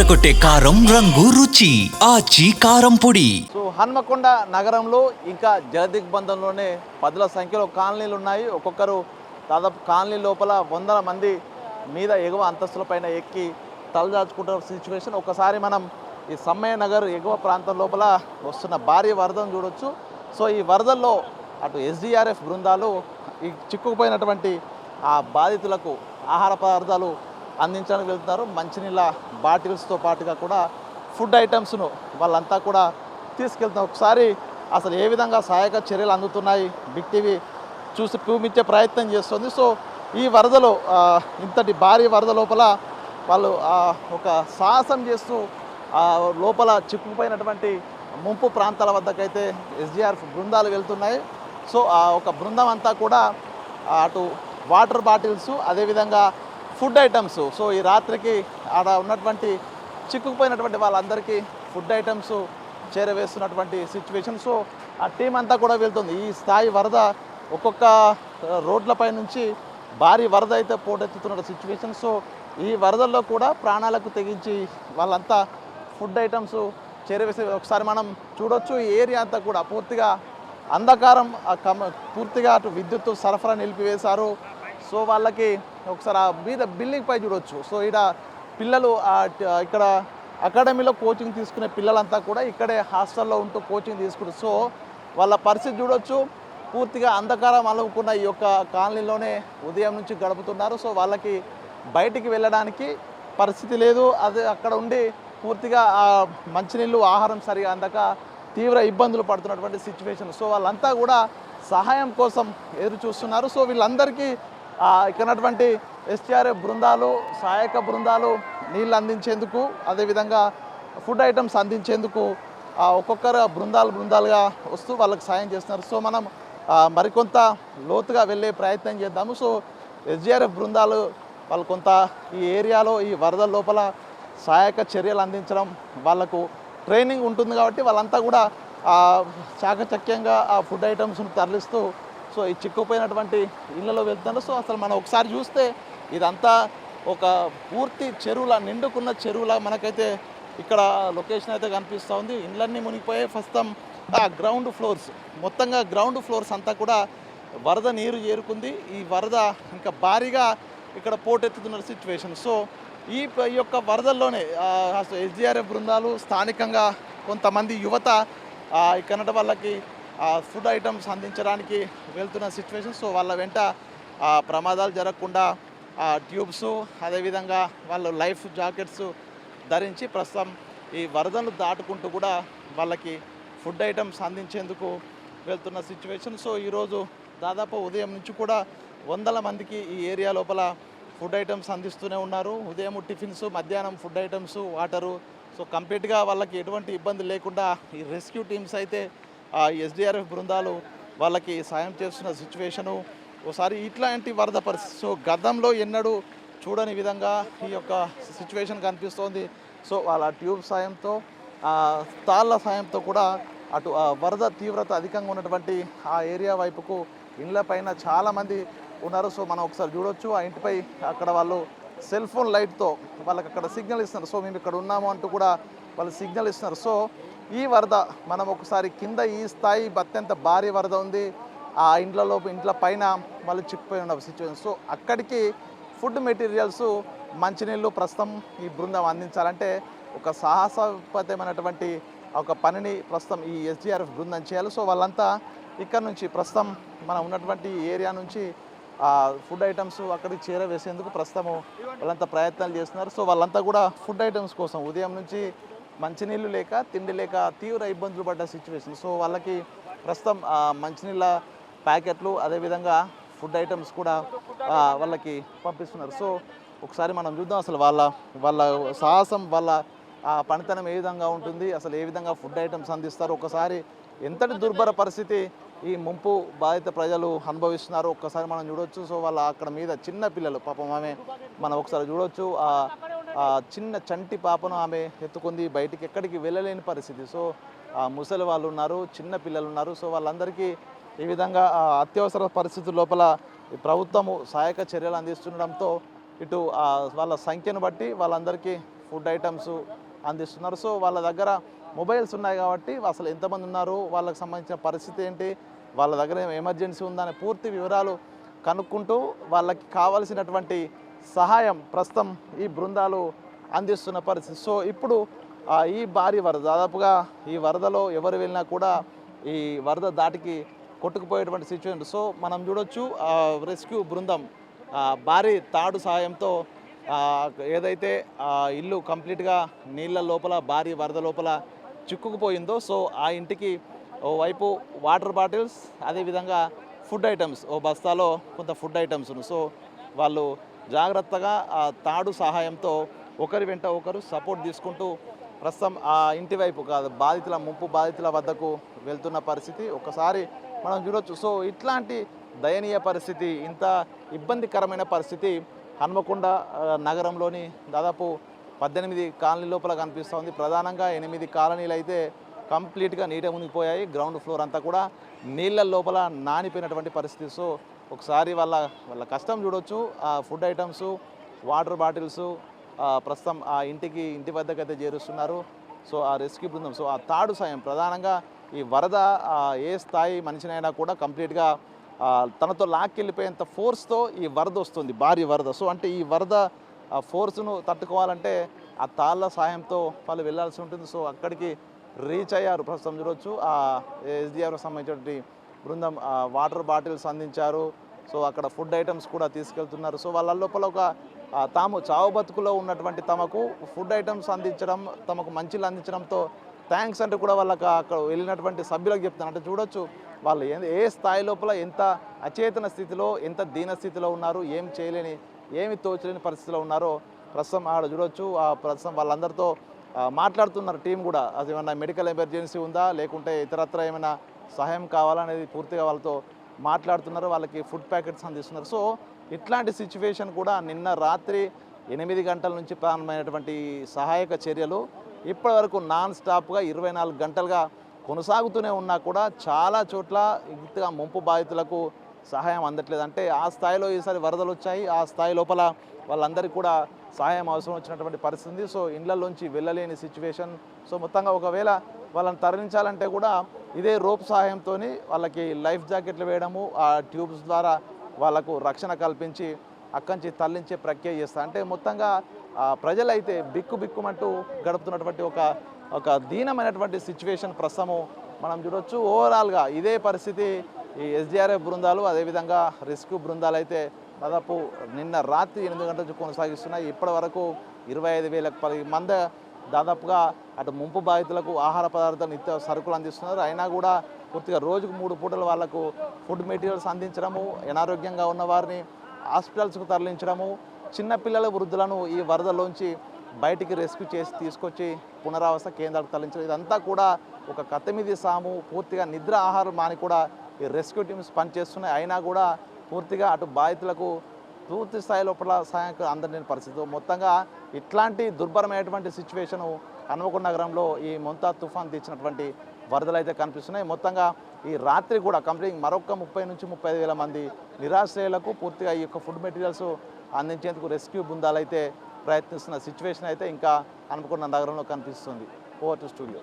అదరకొట్టే కారం రంగు రుచి ఆచి కారం పొడి. సో హన్మకొండ నగరంలో ఇంకా జలదిగ్బంధంలోనే పదుల సంఖ్యలో కాలనీలు ఉన్నాయి. ఒక్కొక్కరు దాదాపు కాలనీ లోపల వందల మంది మీద ఎగువ అంతస్తులపైన ఎక్కి తలదాచుకుంటున్న సిచ్యువేషన్. ఒకసారి మనం ఈ సమ్మయ్య నగర్ ఎగువ ప్రాంతం లోపల వస్తున్న భారీ వరదను చూడొచ్చు. సో ఈ వరదల్లో అటు ఎస్డిఆర్ఎఫ్ బృందాలు ఈ చిక్కుకుపోయినటువంటి ఆ బాధితులకు ఆహార పదార్థాలు అందించడానికి వెళ్తున్నారు. మంచినీళ్ళ బాటిల్స్తో పాటుగా కూడా ఫుడ్ ఐటమ్స్ను వాళ్ళంతా కూడా తీసుకెళ్తున్నారు. ఒకసారి అసలు ఏ విధంగా సహాయక చర్యలు అందుతున్నాయి బిగ్ టీవీ చూపించే ప్రయత్నం చేస్తుంది. సో ఈ వరదలో ఇంతటి భారీ వరద లోపల వాళ్ళు ఒక సాహసం చేస్తూ లోపల చిక్కుకుపోయినటువంటి ముంపు ప్రాంతాల వద్దకైతే ఎస్డిఆర్ఎఫ్ బృందాలు వెళ్తున్నాయి. సో ఒక బృందం అంతా కూడా అటు వాటర్ బాటిల్స్ అదేవిధంగా ఫుడ్ ఐటమ్స్, సో ఈ రాత్రికి ఆడ ఉన్నటువంటి చిక్కుకుపోయినటువంటి వాళ్ళందరికీ ఫుడ్ ఐటమ్స్ చేరవేస్తున్నటువంటి సిచ్యువేషన్. సో ఆ టీం అంతా కూడా వెళ్తుంది. ఈ స్థాయి వరద ఒక్కొక్క రోడ్లపై నుంచి భారీ వరద అయితే పోటెత్తుతున్న సిచ్యువేషన్. సో ఈ వరదల్లో కూడా ప్రాణాలకు తెగించి వాళ్ళంతా ఫుడ్ ఐటమ్స్ చేరవేసే ఒకసారి మనం చూడొచ్చు. ఈ ఏరియా అంతా కూడా పూర్తిగా అంధకారం, పూర్తిగా అటు విద్యుత్ సరఫరా నిలిపివేశారు. సో వాళ్ళకి ఒకసారి ఆ మీద బిల్డింగ్ పై చూడొచ్చు. సో ఇక్కడ పిల్లలు ఇక్కడ అకాడమీలో కోచింగ్ తీసుకునే పిల్లలంతా కూడా ఇక్కడే హాస్టల్లో ఉంటూ కోచింగ్ తీసుకుంటారు. సో వాళ్ళ పరిస్థితి చూడొచ్చు. పూర్తిగా అంధకారం అలుముకున్న ఈ యొక్క కాలనీలోనే ఉదయం నుంచి గడుపుతున్నారు. సో వాళ్ళకి బయటికి వెళ్ళడానికి పరిస్థితి లేదు. అదే అక్కడ ఉండి పూర్తిగా మంచినీళ్ళు ఆహారం సరిగా అందక తీవ్ర ఇబ్బందులు పడుతున్నటువంటి సిచ్యువేషన్. సో వాళ్ళంతా కూడా సహాయం కోసం ఎదురు చూస్తున్నారు. సో వీళ్ళందరికీ ఇక్కడ ఎస్డిఆర్ఎఫ్ బృందాలు, సహాయక బృందాలు నీళ్ళు అందించేందుకు అదేవిధంగా ఫుడ్ ఐటమ్స్ అందించేందుకు ఒక్కొక్కరు బృందాలుగా వస్తూ వాళ్ళకి సాయం చేస్తున్నారు. సో మనం మరికొంత లోతుగా వెళ్ళే ప్రయత్నం చేద్దాము. సో ఎస్డిఆర్ఎఫ్ బృందాలు వాళ్ళు కొంత ఈ ఏరియాలో ఈ వరద లోపల సహాయక చర్యలు అందించడం, వాళ్ళకు ట్రైనింగ్ ఉంటుంది కాబట్టి వాళ్ళంతా కూడా చాకచక్యంగా ఆ ఫుడ్ ఐటమ్స్ను తరలిస్తూ సో ఈ చిక్కుపోయినటువంటి ఇళ్లలో వెళ్తున్నారు. సో అసలు మనం ఒకసారి చూస్తే ఇదంతా ఒక పూర్తి చెరువులా, నిండుకున్న చెరువులా మనకైతే ఇక్కడ లొకేషన్ అయితే కనిపిస్తూ ఉంది. ఇళ్ళన్నీ మునిగిపోయే ప్రస్తుతం గ్రౌండ్ ఫ్లోర్స్, మొత్తంగా గ్రౌండ్ ఫ్లోర్స్ అంతా కూడా వరద నీరు చేరుకుంది. ఈ వరద ఇంకా భారీగా ఇక్కడ పోటెత్తుతున్న సిచ్యువేషన్. సో ఈ యొక్క వరదల్లోనే ఎస్డిఆర్ఎఫ్ బృందాలు స్థానికంగా కొంతమంది యువత ఇక్కడ వాళ్ళకి ఫుడ్ ఐటమ్స్ అందించడానికి వెళ్తున్న సిచ్యువేషన్. సో వాళ్ళ వెంట ప్రమాదాలు జరగకుండా ట్యూబ్స్ అదేవిధంగా వాళ్ళు లైఫ్ జాకెట్స్ ధరించి ప్రస్తుతం ఈ వరదను దాటుకుంటూ కూడా వాళ్ళకి ఫుడ్ ఐటమ్స్ అందించేందుకు వెళ్తున్న సిచ్యువేషన్. సో ఈరోజు దాదాపు ఉదయం నుంచి కూడా వందల మందికి ఈ ఏరియా లోపల ఫుడ్ ఐటమ్స్ అందిస్తూనే ఉన్నారు. ఉదయం టిఫిన్స్, మధ్యాహ్నం ఫుడ్ ఐటమ్స్, వాటరు. సో కంప్లీట్గా వాళ్ళకి ఎటువంటి ఇబ్బంది లేకుండా ఈ రెస్క్యూ టీమ్స్ అయితే ఎస్డిఆర్ఎఫ్ బృందాలు వాళ్ళకి సాయం చేస్తున్న సిచ్యువేషను. ఒకసారి ఇట్లాంటి వరద పరిస్థితి సో గతంలో ఎన్నడూ చూడని విధంగా ఈ యొక్క సిచ్యువేషన్ కనిపిస్తోంది. సో వాళ్ళ ట్యూబ్ సాయంతో, తాళ్ళ సాయంతో కూడా అటు వరద తీవ్రత అధికంగా ఉన్నటువంటి ఆ ఏరియా వైపుకు ఇళ్ళ పైన చాలామంది ఉన్నారు. సో మనం ఒకసారి చూడొచ్చు. ఆ ఇంటిపై అక్కడ వాళ్ళు సెల్ ఫోన్ లైట్తో వాళ్ళకి అక్కడ సిగ్నల్ ఇస్తున్నారు. సో మేము ఇక్కడ ఉన్నాము అంటూ కూడా వాళ్ళు సిగ్నల్ ఇస్తున్నారు. సో ఈ వరద మనం ఒకసారి కింద ఈ స్థాయి అత్యంత భారీ వరద ఉంది. ఆ ఇంట్ల పైన వాళ్ళు చిక్కుపోయి ఉన్న సిచ్యువేషన్. సో అక్కడికి ఫుడ్ మెటీరియల్స్, మంచినీళ్ళు ప్రస్తుతం ఈ బృందం అందించాలంటే ఒక సాహసోపేతమైనటువంటి ఒక పనిని ప్రస్తుతం ఈ ఎస్డిఆర్ఎఫ్ బృందం చేయాలి. సో వాళ్ళంతా ఇక్కడ నుంచి ప్రస్తుతం మనం ఉన్నటువంటి ఏరియా నుంచి ఫుడ్ ఐటమ్స్ అక్కడికి చేరవేసేందుకు ప్రస్తుతము వాళ్ళంతా ప్రయత్నాలు చేస్తున్నారు. సో వాళ్ళంతా కూడా ఫుడ్ ఐటమ్స్ కోసం ఉదయం నుంచి మంచినీళ్ళు లేక, తిండి లేక తీవ్ర ఇబ్బందులు పడ్డ సిచ్యువేషన్. సో వాళ్ళకి ప్రస్తుతం మంచినీళ్ళ ప్యాకెట్లు అదేవిధంగా ఫుడ్ ఐటమ్స్ కూడా వాళ్ళకి పంపిస్తున్నారు. సో ఒకసారి మనం చూద్దాం అసలు వాళ్ళ సాహసం, వాళ్ళ పనితనం ఏ విధంగా ఉంటుంది, అసలు ఏ విధంగా ఫుడ్ ఐటమ్స్ అందిస్తారు, ఒకసారి ఎంతటి దుర్భర పరిస్థితి ఈ ముంపు బాధిత ప్రజలు అనుభవిస్తున్నారు ఒక్కసారి మనం చూడొచ్చు. సో వాళ్ళ అక్కడ మీద చిన్న పిల్లలు పాపం మనం ఒకసారి చూడొచ్చు. చిన్న చంటి పాపను ఆమె ఎత్తుకుంది, బయటికి ఎక్కడికి వెళ్ళలేని పరిస్థితి. సో ముసలి వాళ్ళు ఉన్నారు, చిన్న పిల్లలు ఉన్నారు. సో వాళ్ళందరికీ ఈ విధంగా అత్యవసర పరిస్థితుల లోపల ప్రభుత్వము సహాయక చర్యలు అందిస్తుండడంతో ఇటు వాళ్ళ సంఖ్యను బట్టి వాళ్ళందరికీ ఫుడ్ ఐటమ్స్ అందిస్తున్నారు. సో వాళ్ళ దగ్గర మొబైల్స్ ఉన్నాయి కాబట్టి అసలు ఎంతమంది ఉన్నారు, వాళ్ళకి సంబంధించిన పరిస్థితి ఏంటి, వాళ్ళ దగ్గర ఎమర్జెన్సీ ఉందా అనే పూర్తి వివరాలు కనుక్కుంటూ వాళ్ళకి కావాల్సినటువంటి సహాయం ప్రస్తుతం ఈ బృందాలు అందిస్తున్న పరిస్థితి. సో ఇప్పుడు ఈ భారీ వరద దాదాపుగా ఈ వరదలో ఎవరు వెళ్ళినా కూడా ఈ వరద దాటికి కొట్టుకుపోయేటువంటి సిచ్యువేషన్. సో మనం చూడొచ్చు రెస్క్యూ బృందం భారీ తాడు సహాయంతో ఏదైతే ఇల్లు కంప్లీట్గా నీళ్ళ లోపల భారీ వరద లోపల చిక్కుకుపోయిందో సో ఆ ఇంటికి ఓవైపు వాటర్ బాటిల్స్, అదేవిధంగా ఫుడ్ ఐటమ్స్, ఓ బస్తాలో కొంత ఫుడ్ ఐటమ్స్ను సో వాళ్ళు జాగ్రత్తగా ఆ తాడు సహాయంతో ఒకరి వెంట ఒకరు సపోర్ట్ తీసుకుంటూ ప్రస్తుతం ఆ ఇంటి వైపు కాదు బాధితుల ముంపు బాధితుల వద్దకు వెళ్తున్న పరిస్థితి ఒక్కసారి మనం చూడొచ్చు. సో ఇట్లాంటి దయనీయ పరిస్థితి, ఇంత ఇబ్బందికరమైన పరిస్థితి హన్మకొండ నగరంలోని దాదాపు 18 కాలనీ లోపల కనిపిస్తూ ఉంది. ప్రధానంగా 8 కాలనీలు అయితే కంప్లీట్గా నీట మునిగిపోయాయి. గ్రౌండ్ ఫ్లోర్ అంతా కూడా నీళ్ళ లోపల నానిపోయినటువంటి పరిస్థితి. సో ఒకసారి వాళ్ళ కష్టం చూడొచ్చు. ఆ ఫుడ్ ఐటమ్స్, వాటర్ బాటిల్స్ ప్రస్తుతం ఆ ఇంటి వద్దకైతే చేరుస్తున్నారు. సో ఆ రెస్క్యూ బృందం సో ఆ తాడు సాయం ప్రధానంగా ఈ వరద ఏ స్థాయి మనిషినైనా కూడా కంప్లీట్గా తనతో లాక్కెళ్ళిపోయేంత ఫోర్స్తో ఈ వరద వస్తుంది, భారీ వరద. సో అంటే ఈ వరద ఫోర్స్ను తట్టుకోవాలంటే ఆ తాళ్ళ సాయంతో వాళ్ళు వెళ్ళాల్సి ఉంటుంది. సో అక్కడికి రీచ్ అయ్యారు. ప్రస్తుతం చూడొచ్చు ఆ ఎస్డిఆర్కి సంబంధించినటువంటి బృందం వాటర్ బాటిల్స్ అందించారు. సో అక్కడ ఫుడ్ ఐటమ్స్ కూడా తీసుకెళ్తున్నారు. సో వాళ్ళ లోపల ఒక తాము చావు బతుకులో ఉన్నటువంటి తమకు ఫుడ్ ఐటమ్స్ అందించడం, తమకు మంచిలు అందించడంతో థ్యాంక్స్ అంటే కూడా వాళ్ళకి అక్కడ వెళ్ళినటువంటి సభ్యులకు చెప్తాను. అంటే చూడొచ్చు వాళ్ళు ఏ స్థాయి లోపల ఎంత అచేతన స్థితిలో, ఎంత దీన స్థితిలో ఉన్నారు, ఏం చేయలేని, ఏమి తోచలేని పరిస్థితిలో ఉన్నారో ప్రస్తుతం ఆడ చూడొచ్చు. ప్రస్తుతం వాళ్ళందరితో మాట్లాడుతున్నారు టీం కూడా. అది ఏమైనా మెడికల్ ఎమర్జెన్సీ ఉందా, లేకుంటే ఇతరత్ర ఏమైనా సహాయం కావాలనేది పూర్తిగా వాళ్ళతో మాట్లాడుతున్నారు. వాళ్ళకి ఫుడ్ ప్యాకెట్స్ అందిస్తున్నారు. సో ఇట్లాంటి సిచ్యువేషన్ కూడా నిన్న రాత్రి 8 గంటల నుంచి ప్రారంభమైనటువంటి సహాయక చర్యలు ఇప్పటి వరకు నాన్ స్టాప్గా 24 గంటలుగా కొనసాగుతూనే ఉన్నా కూడా చాలా చోట్ల ఇంతగా ముంపు బాధితులకు సహాయం అందట్లేదు. అంటే ఆ స్థాయిలో ఈసారి వరదలు వచ్చాయి. ఆ స్థాయి లోపల వాళ్ళందరికీ కూడా సహాయం అవసరం వచ్చినటువంటి పరిస్థితి. సో ఇళ్లలోంచి వెళ్ళలేని సిచ్యువేషన్. సో మొత్తంగా ఒకవేళ వాళ్ళని తరలించాలంటే కూడా ఇదే రోప్ సహాయంతో వాళ్ళకి లైఫ్ జాకెట్లు వేయడము, ఆ ట్యూబ్స్ ద్వారా వాళ్ళకు రక్షణ కల్పించి అక్కడి నుంచి తరలించే ప్రక్రియ చేస్తారు. అంటే మొత్తంగా ప్రజలైతే బిక్కుమంటూ గడుపుతున్నటువంటి ఒక దీనమైనటువంటి సిచ్యువేషన్ ప్రస్తుతము మనం చూడొచ్చు. ఓవరాల్గా ఇదే పరిస్థితి ఈ ఎస్డిఆర్ఎఫ్ బృందాలు, అదేవిధంగా రెస్క్యూ బృందాలు అయితే దాదాపు నిన్న రాత్రి 8 గంటల నుంచి కొనసాగిస్తున్నాయి. ఇప్పటి వరకు 25,000 మంది దాదాపుగా అటు ముంపు బాధితులకు ఆహార పదార్థాలు, నిత్య సరుకులు అందిస్తున్నారు. అయినా కూడా పూర్తిగా రోజుకు 3 పూటలు వాళ్ళకు ఫుడ్ మెటీరియల్స్ అందించడము, అనారోగ్యంగా ఉన్న వారిని హాస్పిటల్స్కు తరలించడము, చిన్నపిల్లల వృద్ధులను ఈ వరదలోంచి బయటికి రెస్క్యూ చేసి తీసుకొచ్చి పునరావాస కేంద్రాలకు తరలించడం, ఇదంతా కూడా ఒక కత్తిమీది సాము. పూర్తిగా నిద్ర ఆహారం మాని కూడా ఈ రెస్క్యూ టీమ్స్ పనిచేస్తున్నాయి. అయినా కూడా పూర్తిగా అటు బాధితులకు పూర్తి స్థాయి లోపల సహాయం అందలేని పరిస్థితి. మొత్తంగా ఇట్లాంటి దుర్భరమైనటువంటి సిచ్యువేషను హన్మకొండ నగరంలో ఈ మొంతా తుఫాన్ తెచ్చినటువంటి వరదలు అయితే కనిపిస్తున్నాయి. మొత్తంగా ఈ రాత్రి కూడా కంప్లీట్ మరొక 30 నుంచి 35,000 మంది నిరాశ్రయులకు పూర్తిగా ఈ యొక్క ఫుడ్ మెటీరియల్స్ అందించేందుకు రెస్క్యూ బృందాలు అయితే ప్రయత్నిస్తున్న సిచ్యువేషన్ అయితే ఇంకా హన్మకొండ నగరంలో కనిపిస్తుంది. Over to studio.